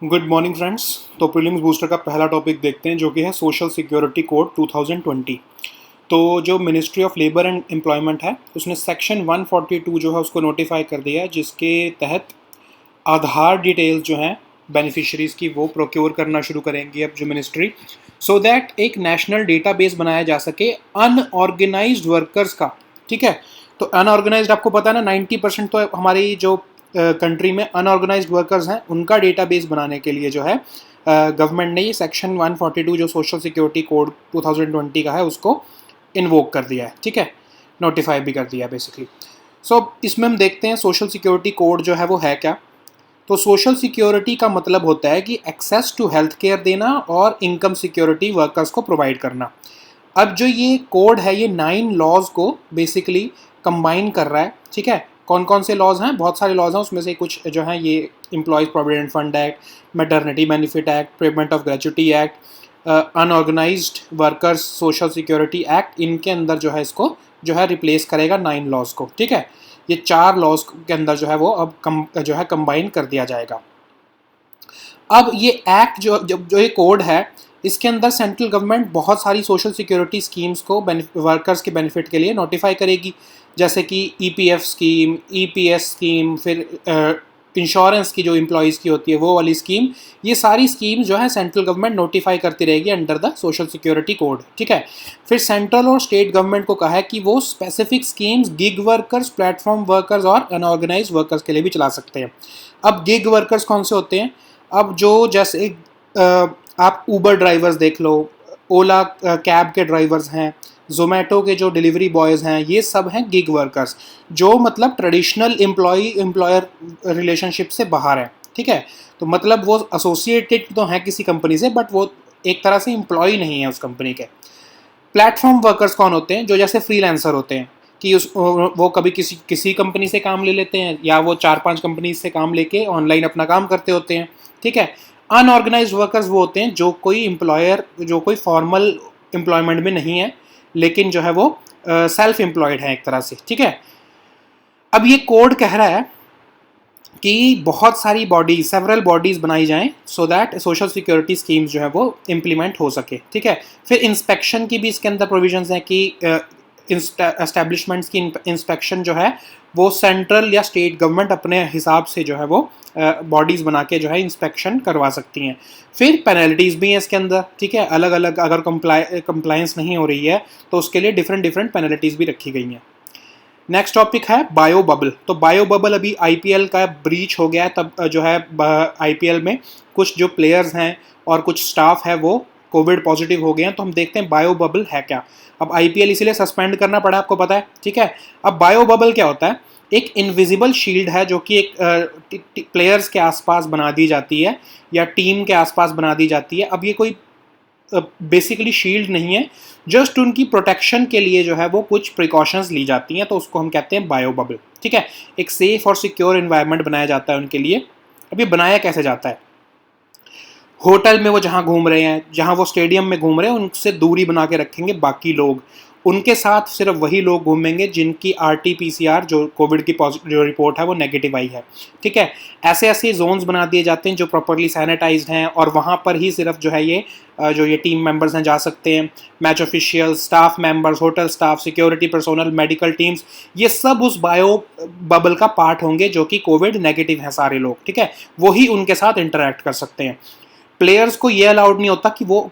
Good morning friends. तो prelims booster का पहला टॉपिक देखते हैं जो कि है सोशल सिक्योरिटी कोड 2020। तो जो ministry of labour and employment है उसने सेक्शन 142 जो है उसको नोटिफाई कर दिया है, जिसके तहत आधार डिटेल्स जो हैं बेनिफिशरीज़ की वो प्रोक्योर करना शुरू करेंगी अब जो मिनिस्ट्री, सो दैट एक नेशनल डेटाबेस बनाया जा सके अनऑर्गेनाइज्ड वर्कर्स का। ठीक है, तो अनऑर्गेनाइज्ड आपको पता है ना, 90% तो हमारी जो कंट्री में अनऑर्गेनाइज्ड वर्कर्स हैं उनका डेटाबेस बनाने के लिए जो है गवर्नमेंट ने ये सेक्शन 142 जो सोशल सिक्योरिटी कोड 2020 का है उसको इन्वोक कर दिया है। ठीक है, नोटिफाई भी कर दिया है बेसिकली। सो इसमें हम देखते हैं सोशल सिक्योरिटी कोड जो है वो है क्या। तो सोशल सिक्योरिटी का मतलब होता है कि एक्सेस टू हेल्थ केयर देना और इनकम सिक्योरिटी वर्कर्स को प्रोवाइड करना। अब जो ये कोड है ये 9 लॉज को बेसिकली कंबाइन कर रहा है। ठीक है, कौन कौन से लॉज हैं? बहुत सारे लॉज हैं, उसमें से कुछ जो हैं ये employees provident fund act, maternity benefit act, payment of gratuity act, unorganised workers social security act, इनके अंदर जो है इसको जो है रिप्लेस करेगा 9 लॉज को। ठीक है, ये 4 लॉज के अंदर जो है वो अब जो है कंबाइन कर दिया जाएगा। अब ये एक्ट जो ये कोड है इसके अंदर सेंट्रल गवर्नमेंट बहुत सारी सोशल सिक्योरिटी स्कीम्स को वर्कर्स के बेनिफिट के लिए नोटिफाई करेगी, जैसे कि ईपीएफ स्कीम, ईपीएस स्कीम, फिर इंश्योरेंस की जो एम्प्लॉयज़ की होती है वो वाली स्कीम। ये सारी स्कीम जो है सेंट्रल गवर्नमेंट नोटिफाई करती रहेगी under the social security code. ठीक है, फिर सेंट्रल और स्टेट गवर्नमेंट को कहा है कि वो specific schemes gig workers, platform workers और अनऑर्गेनाइज वर्कर्स के लिए भी चला सकते हैं। अब गिग वर्कर्स कौन से होते हैं? अब जो जैसे आप ऊबर ड्राइवर्स देख लो, ओला कैब के ड्राइवर्स हैं, जोमेटो के जो डिलीवरी बॉयज़ हैं, ये सब हैं गिग वर्कर्स, जो मतलब ट्रेडिशनल एम्प्लॉयर रिलेशनशिप से बाहर है। ठीक है, तो मतलब वो एसोसिएटेड तो हैं किसी कंपनी से, बट वो एक तरह से एम्प्लॉय नहीं है उस कंपनी के। प्लेटफॉर्म वर्कर्स कौन होते हैं? जो जैसे फ्रीलांसर होते हैं कि वो कभी किसी कंपनी से काम ले लेते हैं, या वो 4-5 कंपनी से काम लेके ऑनलाइन अपना काम करते होते हैं। ठीक है, अनऑर्गेनाइज्ड वर्कर्स वो होते हैं जो कोई फॉर्मल एम्प्लॉयमेंट में नहीं है, लेकिन जो है वो सेल्फ एम्प्लॉयड है एक तरह से। ठीक है, अब ये कोड कह रहा है कि बहुत सारी बॉडीज, सेवरल बॉडीज बनाई जाएं so that social security schemes जो है वो इम्प्लीमेंट हो सके। ठीक है, फिर इंस्पेक्शन की भी इसके अंदर प्रोविजंस हैं कि एस्टेब्लिशमेंट्स की इंस्पेक्शन जो है वो सेंट्रल या स्टेट गवर्नमेंट अपने हिसाब से जो है वो बॉडीज़ बना के जो है इंस्पेक्शन करवा सकती हैं। फिर पेनल्टीज़ भी हैं इसके अंदर। ठीक है, अलग अलग अगर कंप्लायंस नहीं हो रही है तो उसके लिए डिफरेंट पेनल्टीज़ भी रखी गई हैं। नेक्स्ट टॉपिक है बायो बबल। तो बायो बबल अभी आईपीएल का ब्रीच हो गया है, तब जो है आईपीएल में कुछ जो प्लेयर्स हैं और कुछ स्टाफ है वो कोविड पॉजिटिव हो गए हैं। तो हम देखते हैं बायो बबल है क्या। अब आईपीएल इसीलिए सस्पेंड करना पड़ा, आपको पता है। ठीक है, अब बायो बबल क्या होता है? एक इनविजिबल शील्ड है जो कि एक प्लेयर्स के आसपास बना दी जाती है या टीम के आसपास बना दी जाती है। अब ये कोई बेसिकली शील्ड नहीं है, जस्ट उनकी प्रोटेक्शन के लिए जो है वो कुछ प्रिकॉशंस ली जाती हैं, तो उसको हम कहते हैं बायो बबल। ठीक है, एक सेफ और सिक्योर एनवायरनमेंट बनाया जाता है उनके लिए। अब ये बनाया कैसे जाता है? होटल में वो जहाँ घूम रहे हैं, जहाँ वो स्टेडियम में घूम रहे हैं, उनसे दूरी बना के रखेंगे बाकी लोग। उनके साथ सिर्फ वही लोग घूमेंगे जिनकी RT-PCR जो कोविड की जो रिपोर्ट है वो नेगेटिव आई है। ठीक है, ऐसे ऐसे जोन्स बना दिए जाते हैं जो प्रॉपरली सैनिटाइज्ड हैं, और वहाँ पर ही सिर्फ जो है ये जो ये टीम मेंबर्स हैं जा सकते हैं। Match officials, staff members, hotel staff, security personnel, medical teams, ये सब उस बायो बबल का पार्ट होंगे जो कि कोविड नेगेटिव हैं सारे लोग। ठीक है, वही उनके साथ इंटरेक्ट कर सकते हैं। प्लेयर्स को ये अलाउड नहीं होता कि वो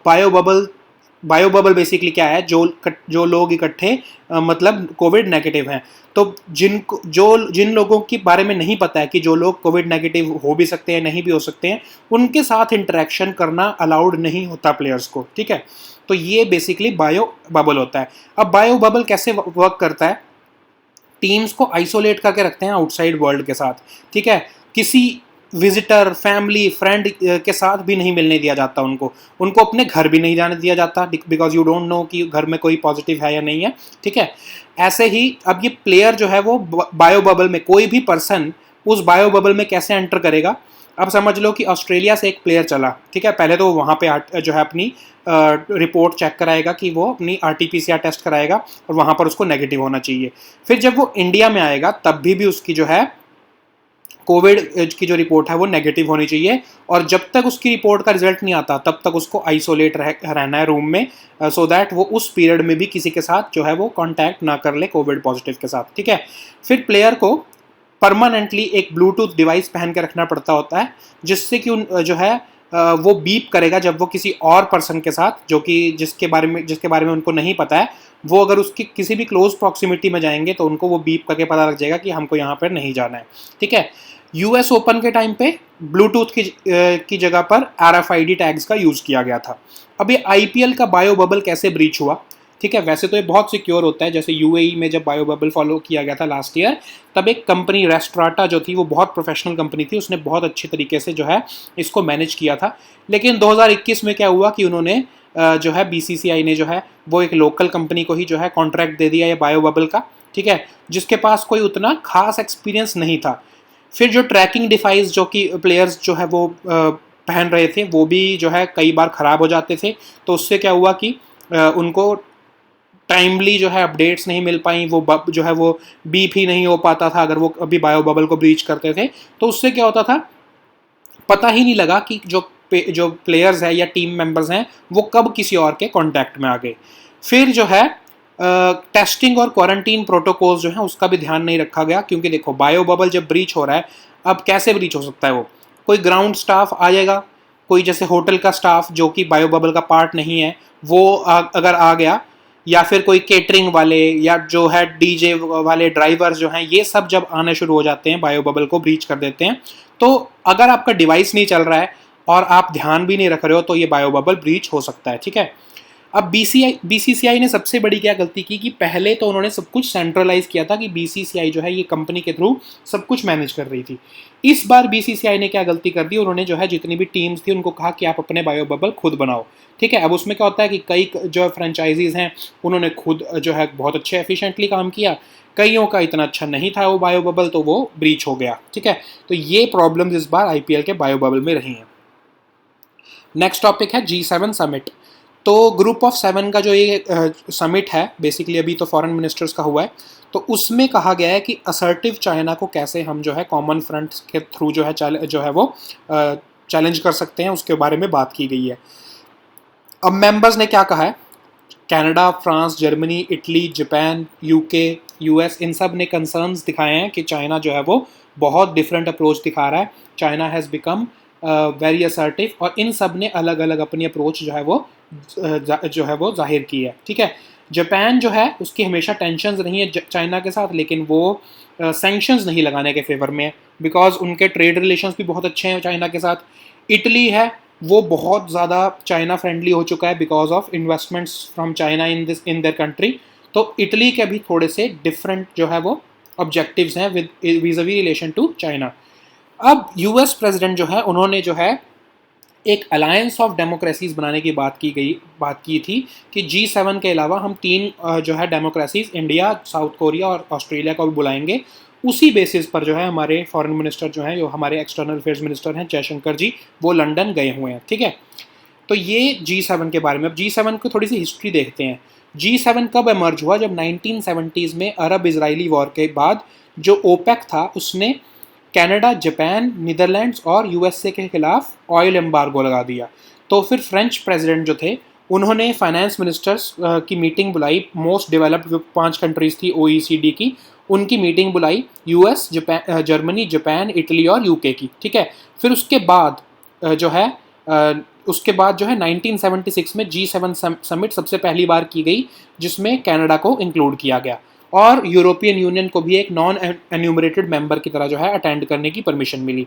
बायो बबल बेसिकली क्या है? जो लोग इकट्ठे मतलब कोविड नेगेटिव हैं, तो जिन लोगों के बारे में नहीं पता है कि जो लोग कोविड नेगेटिव हो भी सकते हैं, नहीं भी हो सकते हैं, उनके साथ इंटरेक्शन करना अलाउड नहीं होता प्लेयर्स को। ठीक है, तो ये बेसिकली बायो बबल होता है। अब बायो बबल कैसे वर्क करता है? टीम्स को आइसोलेट करके रखते हैं आउटसाइड वर्ल्ड के साथ। ठीक है, किसी विजिटर, फैमिली, फ्रेंड के साथ भी नहीं मिलने दिया जाता उनको अपने घर भी नहीं जाने दिया जाता, बिकॉज यू डोंट नो कि घर में कोई पॉजिटिव है या नहीं है। ठीक है, ऐसे ही अब ये प्लेयर जो है वो बायो बबल में, कोई भी पर्सन उस बायो बबल में कैसे एंटर करेगा? अब समझ लो कि ऑस्ट्रेलिया से एक प्लेयर चला। ठीक है, पहले तो वहाँ पे जो है अपनी रिपोर्ट चेक कराएगा कि वो अपनी RT-PCR टेस्ट कराएगा और वहाँ पर उसको नेगेटिव होना चाहिए। फिर जब वो इंडिया में आएगा तब भी उसकी जो है कोविड की जो रिपोर्ट है वो नेगेटिव होनी चाहिए, और जब तक उसकी रिपोर्ट का रिजल्ट नहीं आता तब तक उसको आइसोलेट रहना है रूम में, सो दैट वो उस पीरियड में भी किसी के साथ जो है वो कांटेक्ट ना कर ले कोविड पॉजिटिव के साथ, ठीक है। फिर प्लेयर को परमानेंटली एक ब्लूटूथ डिवाइस पहन के रखना पड़ता होता है, जिससे कि जो है वो बीप करेगा जब वो किसी और पर्सन के साथ, जो कि जिसके बारे में उनको नहीं पता है, वो अगर उसकी किसी भी क्लोज प्रॉक्सिमिटी में जाएंगे तो उनको वो बीप करके पता लग जाएगा कि हमको यहाँ पर नहीं जाना है, ठीक है। यूएस ओपन के टाइम पे ब्लूटूथ की जगह पर RFID टैग्स का यूज़ किया गया था। अब ये IPL का बायो बबल कैसे ब्रीच हुआ, ठीक है। वैसे तो ये बहुत सिक्योर होता है, जैसे UAE में जब बायो बबल फॉलो किया गया था लास्ट ईयर, तब एक कंपनी रेस्ट्राटा जो थी वो बहुत प्रोफेशनल कंपनी थी, उसने बहुत अच्छे तरीके से जो है इसको मैनेज किया था। लेकिन 2021 में क्या हुआ कि उन्होंने जो है BCCI ने जो है वो एक लोकल कंपनी को ही जो है कॉन्ट्रैक्ट दे दिया ये बायो बबल का, ठीक है, जिसके पास कोई उतना खास एक्सपीरियंस नहीं था। फिर जो ट्रैकिंग डिवाइस जो कि प्लेयर्स जो है वो पहन रहे थे वो भी जो है कई बार ख़राब हो जाते थे, तो उससे क्या हुआ कि उनको टाइमली जो है अपडेट्स नहीं मिल पाई, वो जो है वो बीप ही नहीं हो पाता था अगर वो अभी बायो बबल को ब्रीच करते थे, तो उससे क्या होता था, पता ही नहीं लगा कि जो प्लेयर्स हैं या टीम मेंबर्स हैं वो कब किसी और के कांटेक्ट में आ गए। फिर जो है टेस्टिंग और क्वारंटीन प्रोटोकॉल्स जो है उसका भी ध्यान नहीं रखा गया, क्योंकि देखो बायो बबल जब ब्रीच हो रहा है, अब कैसे ब्रीच हो सकता है, वो कोई ग्राउंड स्टाफ आ जाएगा, कोई जैसे होटल का स्टाफ जो कि बायो बबल का पार्ट नहीं है वो अगर आ गया, या फिर कोई केटरिंग वाले या जो है DJ वाले ड्राइवर्स जो हैं, ये सब जब आने शुरू हो जाते हैं बायो बबल को ब्रीच कर देते हैं। तो अगर आपका डिवाइस नहीं चल रहा है और आप ध्यान भी नहीं रख रहे हो तो ये बायो बबल ब्रीच हो सकता है, ठीक है। अब BCCI ने सबसे बड़ी क्या गलती की कि पहले तो उन्होंने सब कुछ सेंट्रलाइज किया था कि BCCI जो है ये कंपनी के थ्रू सब कुछ मैनेज कर रही थी। इस बार BCCI ने क्या गलती कर दी, उन्होंने जो है जितनी भी टीम्स थी उनको कहा कि आप अपने बायो बबल खुद बनाओ, ठीक है। अब उसमें क्या होता है कि कई जो फ्रेंचाइजीज हैं उन्होंने खुद जो है बहुत अच्छे एफिशिएंटली काम किया, कईयों का इतना अच्छा नहीं था वो बायो बबल, तो वो ब्रीच हो गया, ठीक है। तो ये प्रॉब्लम्स इस बार IPL के बायो बबल में रही हैं। नेक्स्ट टॉपिक है G7 समिट। तो ग्रुप ऑफ 7 का जो ये समिट है, बेसिकली अभी तो फॉरेन मिनिस्टर्स का हुआ है, तो उसमें कहा गया है कि असर्टिव चाइना को कैसे हम जो है कॉमन फ्रंट के थ्रू जो है वो चैलेंज कर सकते हैं, उसके बारे में बात की गई है। अब मेंबर्स ने क्या कहा है, Canada, France, Germany, Italy, Japan, UK, US, इन सब ने कंसर्न्स दिखाए हैं कि चाइना जो है वो बहुत डिफरेंट अप्रोच दिखा रहा है, China has become very assertive, और इन सब ने अलग अलग अपनी अप्रोच जो है वो जाहिर की है, ठीक है। जापान जो है उसकी हमेशा टेंशन्स रही है चाइना के साथ, लेकिन वो सैंक्शंस नहीं लगाने के फेवर में है, बिकॉज उनके ट्रेड रिलेशंस भी बहुत अच्छे हैं चाइना के साथ। इटली है वो बहुत ज़्यादा चाइना फ्रेंडली हो चुका है because of investments from China in their country, तो इटली के भी थोड़े से डिफरेंट जो है वो ऑब्जेक्टिव्स हैं vis-a-vis रिलेशन टू चाइना। अब US प्रेसिडेंट जो है उन्होंने जो है एक अलायंस ऑफ डेमोक्रेसीज बनाने की बात की थी कि G7 के अलावा हम 3 जो है डेमोक्रेसीज, इंडिया, साउथ कोरिया और ऑस्ट्रेलिया को भी बुलाएंगे। उसी बेसिस पर जो है हमारे फॉरेन मिनिस्टर जो हैं, जो हमारे एक्सटर्नल अफेयर्स मिनिस्टर हैं जयशंकर जी, वो लंदन गए हुए हैं, ठीक है। तो ये G7 के बारे में। अब G7 को थोड़ी सी हिस्ट्री देखते हैं। G7 कब एमर्ज हुआ, जब 1970s में अरब इजरायली वॉर के बाद जो OPEC था उसने कनाडा, जापान, नीदरलैंड्स और USA के खिलाफ ऑयल एम्बार्गो लगा दिया। तो फिर फ्रेंच प्रेसिडेंट जो थे उन्होंने फाइनेंस मिनिस्टर्स की मीटिंग बुलाई, मोस्ट डेवलप्ड जो 5 कंट्रीज थी OECD की, उनकी मीटिंग बुलाई, US, जर्मनी, जापान, इटली और UK की, ठीक है। फिर उसके बाद जो है 1976 में G7 समिट सबसे पहली बार की गई, जिसमें कनाडा को इंक्लूड किया गया, और यूरोपियन यूनियन को भी एक नॉन एन्यूमरेटेड मेंबर की तरह जो है अटेंड करने की परमिशन मिली।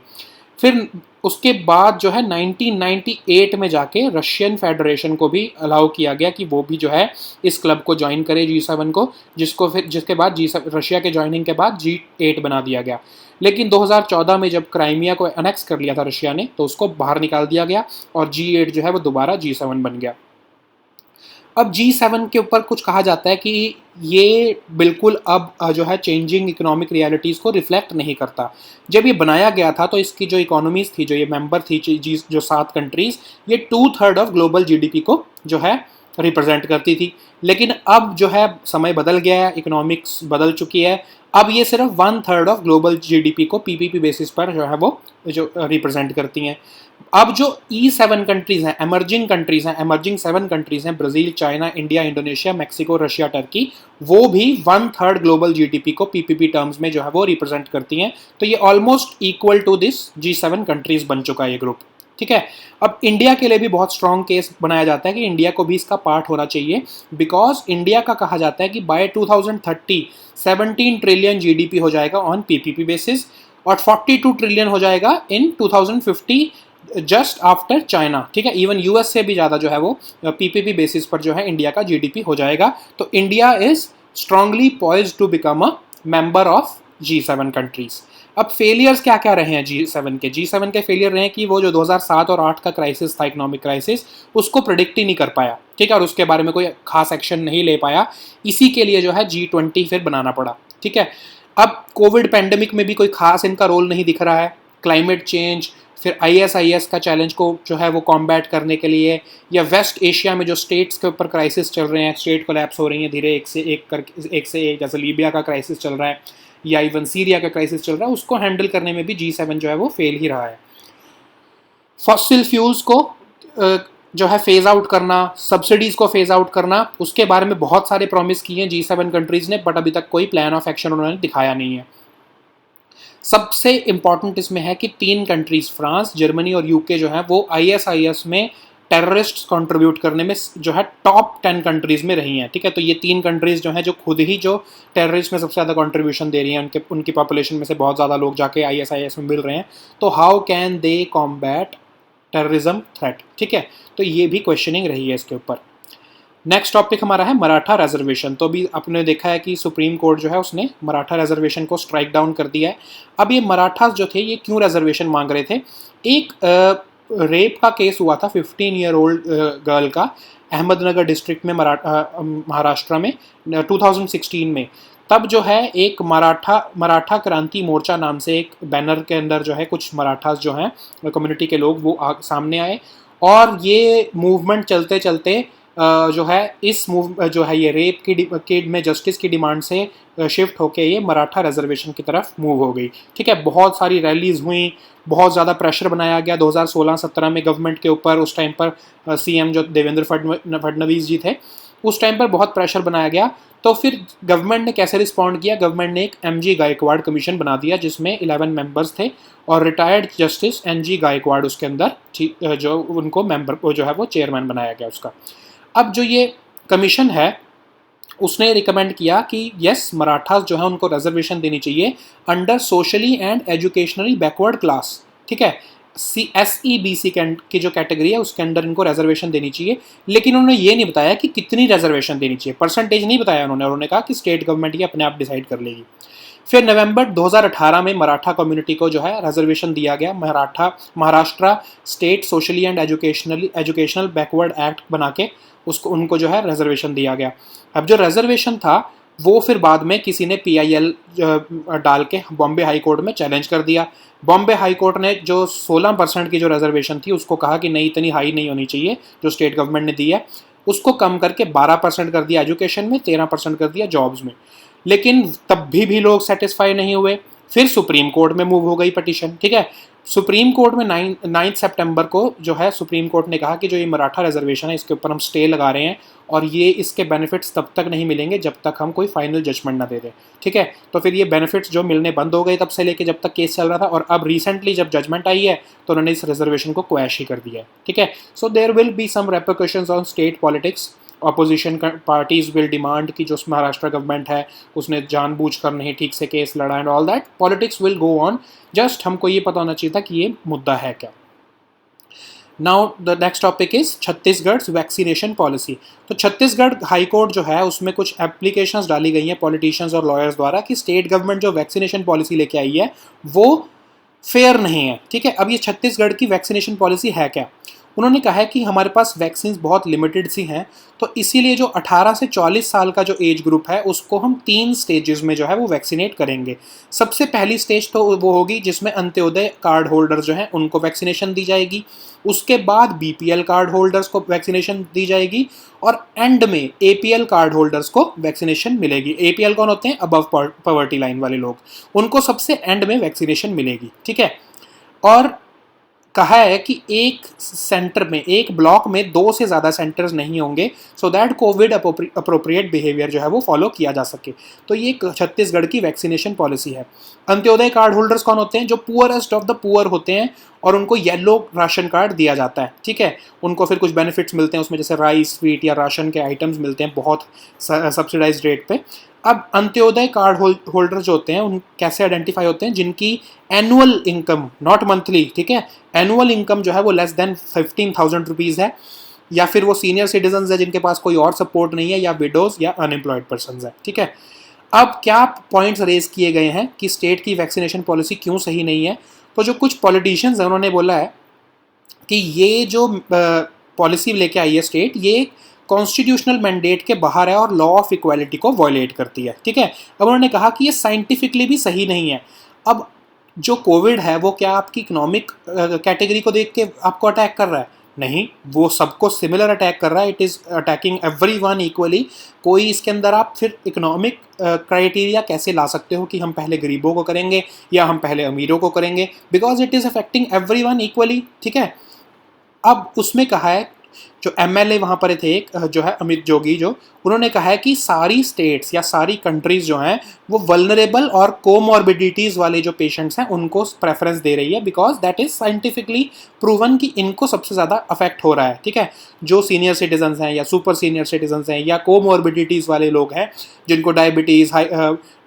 फिर उसके बाद जो है 1998 में जाके रशियन फेडरेशन को भी अलाउ किया गया कि वो भी जो है इस क्लब को ज्वाइन करे G7 को, जिसके बाद रशिया के ज्वाइनिंग के बाद G8 बना दिया गया। लेकिन 2014 में जब क्राइमिया को अनेक्स कर लिया था रशिया ने, तो उसको बाहर निकाल दिया गया और G8 जो है वो दोबारा G7 बन गया। अब G7 के ऊपर कुछ कहा जाता है कि ये बिल्कुल अब जो है चेंजिंग इकोनॉमिक रियलिटीज़ को रिफ्लेक्ट नहीं करता। जब ये बनाया गया था तो इसकी जो इकोनॉमीज़ थी, जो ये मेंबर थी जो 7 कंट्रीज़, ये 2/3 ऑफ ग्लोबल GDP को जो है रिप्रेजेंट करती थी। लेकिन अब जो है समय बदल गया है, इकोनॉमिक्स बदल चुकी है, अब ये सिर्फ 1/3 ऑफ ग्लोबल जीडीपी को पीपीपी बेसिस पर जो है वो जो रिप्रेजेंट करती हैं। अब जो E7 कंट्रीज़ हैं, एमर्जिंग 7 कंट्रीज़ हैं, Brazil, China, India, Indonesia, Mexico, Russia, Turkey, वो भी 1/3 ग्लोबल जीडीपी को पीपीपी टर्म्स में जो है वो रिप्रेजेंट करती हैं। तो ये almost equal to this G7 countries बन चुका है ये ग्रुप। ठीक है, अब इंडिया के लिए भी बहुत स्ट्रॉन्ग केस बनाया जाता है कि इंडिया को भी इसका पार्ट होना चाहिए, बिकॉज इंडिया का कहा जाता है कि बाय 2030 17 ट्रिलियन जीडीपी हो जाएगा ऑन पीपीपी बेसिस, और 42 ट्रिलियन हो जाएगा इन 2050 जस्ट आफ्टर चाइना। ठीक है, इवन यूएस से भी ज़्यादा जो है वो पीपीपी बेसिस पर जो है इंडिया का जीडीपी हो जाएगा। तो India is strongly poised to become a member of G7 countries. अब फेलियर्स क्या क्या रहे हैं G7 के फेलियर रहे हैं कि वो जो 2007 और 8 का क्राइसिस था, इकोनॉमिक क्राइसिस, उसको प्रेडिक्ट ही नहीं कर पाया। ठीक है, और उसके बारे में कोई खास एक्शन नहीं ले पाया। इसी के लिए जो है G20 फिर बनाना पड़ा। ठीक है, अब कोविड पैंडेमिक में भी कोई खास इनका रोल नहीं दिख रहा है। क्लाइमेट चेंज, फिर ISIS का चैलेंज को जो है वो कॉम्बैट करने के लिए, या वेस्ट एशिया में जो स्टेट्स के ऊपर क्राइसिस चल रहे हैं, स्टेट कोलैप्स हो रही हैं धीरे एक से एक, जैसे लीबिया का क्राइसिस चल रहा है या इवन सीरिया का क्राइसिस चल रहा है, उसको हैंडल करने में भी G7 जो है वो फेल ही रहा है। फॉसिल फ्यूल्स को जो है फेज आउट करना, सब्सिडीज को फेज आउट करना, उसके बारे में बहुत सारे प्रॉमिस किए हैं G7 कंट्रीज ने, बट अभी तक कोई प्लान ऑफ एक्शन उन्होंने दिखाया नहीं है। सबसे इंपॉर्टेंट इसमें है कि 3 कंट्रीज फ्रांस, जर्मनी और यूके जो है वो ISIS में टेररिस्ट कंट्रीब्यूट करने में जो है टॉप 10 कंट्रीज में रही हैं। ठीक है, तो ये 3 कंट्रीज जो हैं जो खुद ही जो टेररिस्ट में सबसे ज़्यादा कंट्रीब्यूशन दे रही हैं, उनकी पॉपुलेशन में से बहुत ज़्यादा लोग जाके ISIS में मिल रहे हैं। तो how can they combat terrorism threat? ठीक है, तो ये भी क्वेश्चनिंग रही है इसके ऊपर। नेक्स्ट टॉपिक हमारा है मराठा रिजर्वेशन। तो अभी आपने देखा है कि सुप्रीम कोर्ट जो है उसने मराठा रिजर्वेशन को स्ट्राइक डाउन कर दिया है। अब ये मराठास जो थे ये क्यों रिजर्वेशन मांग रहे थे? एक रेप का केस हुआ था 15 ईयर ओल्ड गर्ल का, अहमदनगर डिस्ट्रिक्ट में, महाराष्ट्र में 2016 में। तब जो है एक मराठा क्रांति मोर्चा नाम से एक बैनर के अंदर जो है कुछ मराठास जो हैं कम्युनिटी के लोग वो सामने आए, और ये मूवमेंट चलते चलते जो है इस जो है ये रेप की में जस्टिस की डिमांड से शिफ्ट होके ये मराठा रिजर्वेशन की तरफ मूव हो गई। ठीक है, बहुत सारी रैलीज हुई, बहुत ज़्यादा प्रेशर बनाया गया 2016-17 में गवर्नमेंट के ऊपर। उस टाइम पर CM जो देवेंद्र फडणवीस जी थे, उस टाइम पर बहुत प्रेशर बनाया गया। तो फिर गवर्नमेंट ने कैसे रिस्पॉन्ड किया? गवर्नमेंट ने एक MG गायकवाड़ कमीशन बना दिया जिसमें 11 मेंबर्स थे, और रिटायर्ड जस्टिस NG गायकवाड़ उसके अंदर जो उनको मेंबर जो है वो चेयरमैन बनाया गया उसका। अब जो ये कमीशन है उसने रिकमेंड किया कि यस, मराठास जो है उनको रिजर्वेशन देनी चाहिए under socially and educationally backward class. ठीक है, SEBC की जो कैटेगरी है उसके अंदर इनको रिजर्वेशन देनी चाहिए। लेकिन उन्होंने ये नहीं बताया कि कितनी रिजर्वेशन देनी चाहिए, परसेंटेज नहीं बताया उन्होंने कहा कि स्टेट गवर्नमेंट ये अपने आप डिसाइड कर लेगी। फिर नवंबर 2018 में मराठा कम्युनिटी को जो है रिजर्वेशन दिया गया। Maharashtra state socially and educational backward act बना के उनको जो है रिजर्वेशन दिया गया। अब जो रिजर्वेशन था वो फिर बाद में किसी ने PIL डाल के बॉम्बे हाई कोर्ट में चैलेंज कर दिया। बॉम्बे हाई कोर्ट ने जो 16% की जो रिजर्वेशन थी उसको कहा कि नहीं, इतनी हाई नहीं होनी चाहिए जो स्टेट गवर्नमेंट ने दी है, उसको कम करके 12% कर दिया एजुकेशन में, 13% कर दिया जॉब्स में। लेकिन तब भी लोग सेटिस्फाई नहीं हुए। फिर सुप्रीम कोर्ट में मूव हो गई पटिशन। ठीक है, सुप्रीम कोर्ट में 9 सितंबर को जो है सुप्रीम कोर्ट ने कहा कि जो ये मराठा रिजर्वेशन है इसके ऊपर हम स्टे लगा रहे हैं, और ये इसके बेनिफिट्स तब तक नहीं मिलेंगे जब तक हम कोई फाइनल जजमेंट ना दे दें। ठीक है, तो फिर ये बेनिफिट्स जो मिलने बंद हो गए तब से लेके जब तक केस चल रहा था, और अब रिसेंटली जब जजमेंट आई है तो उन्होंने इस रिजर्वेशन को क्वैश ही कर दिया है। ठीक है, so there will be some repercussions on state politics. Opposition parties will demand कि जो महाराष्ट्र गवर्नमेंट है उसने जानबूझकर नहीं ठीक से केस लड़ा, and all that politics will go on. Just हमको ये पता होना चाहिए था कि ये मुद्दा है क्या। Now the next topic is Chhattisgarh vaccination policy. तो छत्तीसगढ़ हाई कोर्ट जो है उसमें कुछ एप्लीकेशंस डाली गई हैं पॉलिटिशियंस और लॉयर्स द्वारा कि स्टेट गवर्नमेंट जो वैक्सीनेशन पॉलिसी लेके आई है वो फेयर नहीं है। ठीक है, अब ये छत्तीसगढ़ की वैक्सीनेशन पॉलिसी है क्या? उन्होंने कहा है कि हमारे पास वैक्सीन बहुत लिमिटेड सी हैं, तो इसीलिए जो 18 से 44 साल का जो एज ग्रुप है उसको हम 3 स्टेजेस में जो है वो वैक्सीनेट करेंगे। सबसे पहली स्टेज तो वो होगी जिसमें अंत्योदय कार्ड होल्डर जो हैं उनको वैक्सीनेशन दी जाएगी, उसके बाद बीपीएल कार्ड होल्डर्स को वैक्सीनेशन दी जाएगी, और एंड में एपीएल कार्ड होल्डर्स को वैक्सीनेशन मिलेगी। एपीएल कौन होते हैं? अबव पॉवर्टी लाइन वाले लोग, उनको सबसे एंड में वैक्सीनेशन मिलेगी, ठीक है। और कहा है कि एक सेंटर में, एक ब्लॉक में 2 से ज़्यादा सेंटर्स नहीं होंगे, so that Covid appropriate behaviour जो है वो फॉलो किया जा सके। तो ये छत्तीसगढ़ की वैक्सीनेशन पॉलिसी है। अंत्योदय कार्ड होल्डर्स कौन होते हैं? जो पुअरेस्ट ऑफ द पुअर होते हैं, और उनको येलो राशन कार्ड दिया जाता है, ठीक है। उनको फिर कुछ बेनिफिट्स मिलते हैं उसमें, जैसे राइस, स्वीट या राशन के आइटम्स मिलते हैं बहुत सब्सिडाइज रेट पे। अब अंत्योदय कार्ड होल्डर जो होते हैं उन कैसे आइडेंटिफाई होते हैं? जिनकी एनुअल इनकम, नॉट मंथली, ठीक है, एनुअल इनकम जो है वो लेस देन 15,000 रुपीज़ है, या फिर वो सीनियर सिटीजन है जिनके पास कोई और सपोर्ट नहीं है, या विडोज या अनएम्प्लॉयड पर्सन है, ठीक है। अब क्या पॉइंट्स रेज किए गए हैं कि स्टेट की वैक्सीनेशन पॉलिसी क्यों सही नहीं है? तो जो कुछ पॉलिटिशियंस हैं उन्होंने बोला है कि ये जो पॉलिसी लेके आई है स्टेट, ये कॉन्स्टिट्यूशनल मैंडेट के बाहर है और लॉ ऑफ इक्वालिटी को वायलेट करती है, ठीक है। अब उन्होंने कहा कि ये साइंटिफिकली भी सही नहीं है। अब जो कोविड है वो क्या आपकी इकोनॉमिक कैटेगरी को देख के आपको अटैक कर रहा है? नहीं, वो सबको सिमिलर अटैक कर रहा है। It is attacking everyone equally. कोई इसके अंदर आप फिर इकोनॉमिक क्राइटेरिया कैसे ला सकते हो कि हम पहले गरीबों को करेंगे या हम पहले अमीरों को करेंगे? Because it is affecting everyone equally, ठीक है। अब उसमें कहा है, जो एमएलए वहाँ पर थे एक जो है अमित जोगी, जो उन्होंने कहा है कि सारी स्टेट्स या सारी कंट्रीज जो हैं वो वल्नरेबल और कोमॉर्बिडिटीज़ वाले जो पेशेंट्स हैं उनको प्रेफरेंस दे रही है, because that is scientifically proven कि इनको सबसे ज़्यादा अफेक्ट हो रहा है, ठीक है। जो सीनियर सिटीजन्स हैं या सुपर सीनियर सिटीजन्स हैं या कोमॉर्बिडिटीज़ वाले लोग हैं, जिनको डायबिटीज़,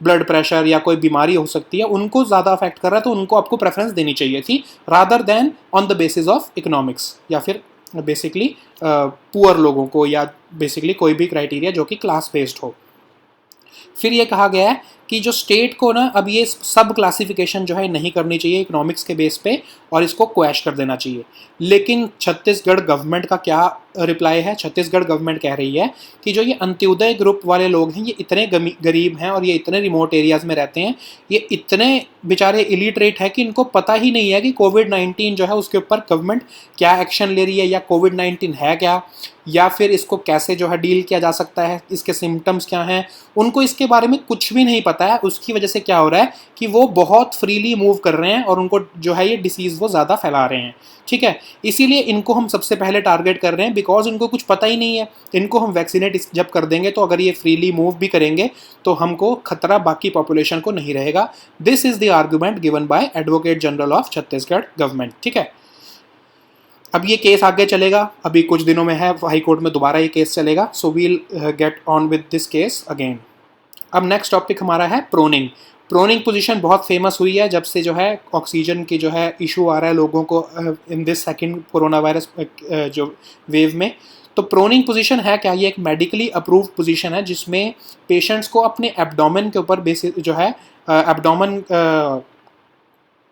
ब्लड प्रेशर या कोई बीमारी हो सकती है, उनको ज़्यादा अफेक्ट कर रहा है, तो उनको आपको प्रेफरेंस देनी चाहिए थी, rather than on the basis of economics, या फिर बेसिकली पुअर लोगों को, या बेसिकली कोई भी क्राइटेरिया जो कि क्लास बेस्ड हो। फिर ये कहा गया है कि जो स्टेट को ना अब ये सब क्लासिफिकेशन जो है नहीं करनी चाहिए इकोनॉमिक्स के बेस पे, और इसको क्वैश कर देना चाहिए। लेकिन छत्तीसगढ़ गवर्नमेंट का क्या रिप्लाई है? छत्तीसगढ़ गवर्नमेंट कह रही है कि जो ये अंत्योदय ग्रुप वाले लोग हैं ये इतने गरीब हैं और ये इतने रिमोट एरियाज़ में रहते हैं, ये इतने बेचारे इलिटरेट है कि इनको पता ही नहीं है कि कोविड-19 जो है उसके ऊपर गवर्नमेंट क्या एक्शन ले रही है, या कोविड-19 है क्या, या फिर इसको कैसे जो है डील किया जा सकता है, इसके सिम्टम्स क्या हैं, उनको इसके बारे में कुछ भी नहीं पता है। उसकी वजह से क्या हो रहा है कि वो बहुत फ्रीली मूव कर रहे हैं और उनको जो है ये डिसीज़ वो ज़्यादा फैला रहे हैं, ठीक है। इसीलिए इनको हम सबसे पहले टारगेट कर रहे हैं, बिकॉज इनको कुछ पता ही नहीं है। इनको हम वैक्सीनेट जब कर देंगे तो अगर ये फ्रीली मूव भी करेंगे तो हमको खतरा बाकी पॉपुलेशन को नहीं रहेगा। This is the argument given by advocate general of Chhattisgarh government, ठीक है। अब ये केस आगे चलेगा, अभी कुछ दिनों में है हाई कोर्ट में दोबारा ये केस चलेगा, so we'll get on with this case again. अब नेक्स्ट टॉपिक हमारा है प्रोनिंग। प्रोनिंग पोजीशन बहुत फेमस हुई है जब से जो है ऑक्सीजन की जो है इशू आ रहा है लोगों को in this second corona virus जो वेव में। तो प्रोनिंग पोजीशन है क्या? ये एक मेडिकली अप्रूव्ड पोजीशन है जिसमें पेशेंट्स को अपने एब्डोमेन के ऊपर बेसिस जो है एब्डोमेन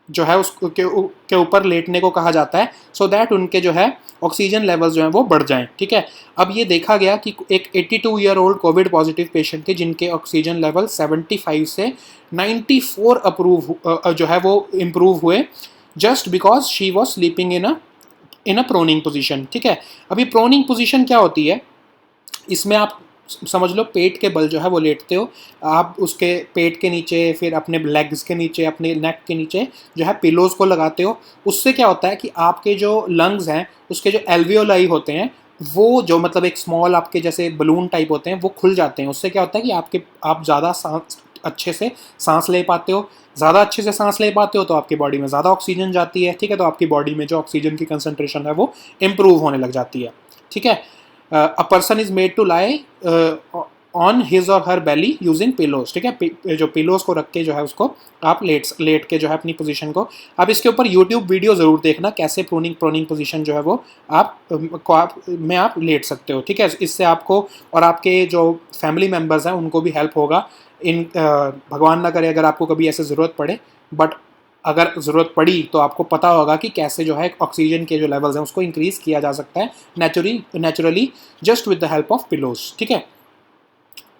जो है उसके के ऊपर लेटने को कहा जाता है, सो दैट उनके जो है ऑक्सीजन लेवल्स जो हैं वो बढ़ जाएं, ठीक है। अब ये देखा गया कि एक 82 year old Covid positive patient थे जिनके ऑक्सीजन लेवल 75 से 94 जो है वो इम्प्रूव हुए, just because she was sleeping in a proning position, ठीक है। अभी प्रोनिंग पोजिशन क्या होती है? इसमें आप समझ लो पेट के बल जो है वो लेटते हो, आप उसके पेट के नीचे, फिर अपने लेग्स के नीचे, अपने नेक के नीचे जो है पिलोज़ को लगाते हो। उससे क्या होता है कि आपके जो लंग्स हैं उसके जो एल्वियोलाई होते हैं वो जो मतलब एक स्मॉल आपके जैसे बलून टाइप होते हैं वो खुल जाते हैं। उससे क्या होता है कि आप ज़्यादा अच्छे से सांस ले पाते हो। ज़्यादा अच्छे से सांस ले पाते हो तो आपकी बॉडी में ज़्यादा ऑक्सीजन जाती है, ठीक है। तो आपकी बॉडी में जो ऑक्सीजन की कंसनट्रेशन है वो इम्प्रूव होने लग जाती है, ठीक है। A person is made to lie on his or her Bailey using pillows, ठीक है। जो पिलोज को रख के जो है उसको आप लेट के जो है अपनी पोजीशन को, आप इसके ऊपर यूट्यूब वीडियो ज़रूर देखना कैसे प्रोनिंग पोजीशन जो है वो आप लेट सकते हो, ठीक है। इससे आपको और आपके जो फैमिली मेम्बर्स हैं उनको भी हेल्प होगा। भगवान ना करे अगर आपको कभी ऐसे ज़रूरत पड़े, बट अगर ज़रूरत पड़ी तो आपको पता होगा कि कैसे जो है ऑक्सीजन के जो लेवल्स हैं उसको इंक्रीज़ किया जा सकता है naturally just with the help of pillows. ठीक है,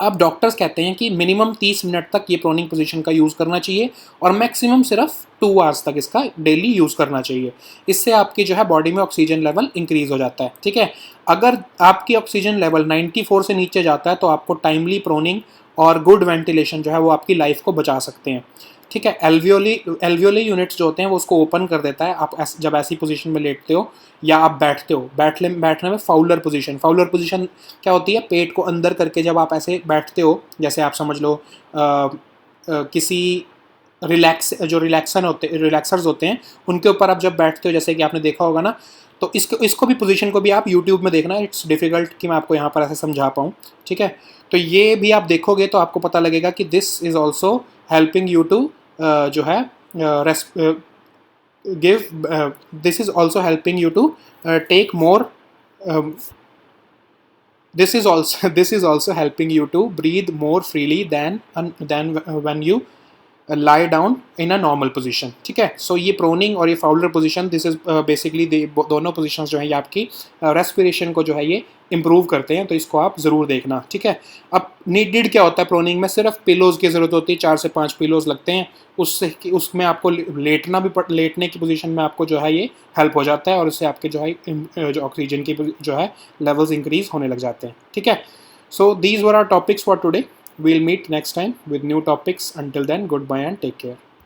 अब डॉक्टर्स कहते हैं कि मिनिमम 30 मिनट तक ये प्रोनिंग पोजीशन का यूज़ करना चाहिए और मैक्सिमम सिर्फ 2 आवर्स तक इसका डेली यूज़ करना चाहिए। इससे आपकी जो है बॉडी में ऑक्सीजन लेवल इंक्रीज़ हो जाता है। ठीक है, अगर आपकी ऑक्सीजन लेवल 94 से नीचे जाता है तो आपको टाइमली प्रोनिंग और गुड वेंटिलेशन जो है वो आपकी लाइफ को बचा सकते हैं। ठीक है, एल्वियोली यूनिट्स जो होते हैं वो उसको ओपन कर देता है। आप जब ऐसी पोजीशन में लेटते हो या आप बैठते हो, बैठने में फाउलर पोजीशन क्या होती है, पेट को अंदर करके जब आप ऐसे बैठते हो, जैसे आप समझ लो किसी रिलैक्सर्स होते हैं उनके ऊपर आप जब बैठते हो, जैसे कि आपने देखा होगा ना, तो इसको भी पोजीशन को भी आप यूट्यूब में देखना। इट्स डिफ़िकल्ट कि मैं आपको यहाँ पर ऐसे समझा पाऊँ। ठीक है, तो ये भी आप देखोगे तो आपको पता लगेगा कि this is also helping you to जो है this is also helping you to take more this is also helping you to breathe more freely than when you lie down in a normal position। ठीक है, सो ये proning और ये Fowler position, this is basically दोनों positions जो है ये आपकी रेस्पिरेशन को जो है ये इंप्रूव करते हैं, तो इसको आप ज़रूर देखना। ठीक है, अब नीडेड क्या होता है प्रोनिंग में, सिर्फ पिलोज़ की ज़रूरत होती है, 4 से 5 पिलोज़ लगते हैं, उसमें आपको लेटने की पोजीशन में आपको जो है ये हेल्प हो जाता है और उससे आपके जो है जो ऑक्सीजन की जो है लेवल्स इंक्रीज होने लग जाते हैं। ठीक है, so these were are topics for today. We'll meet next time with new topics. Until then, goodbye and take care.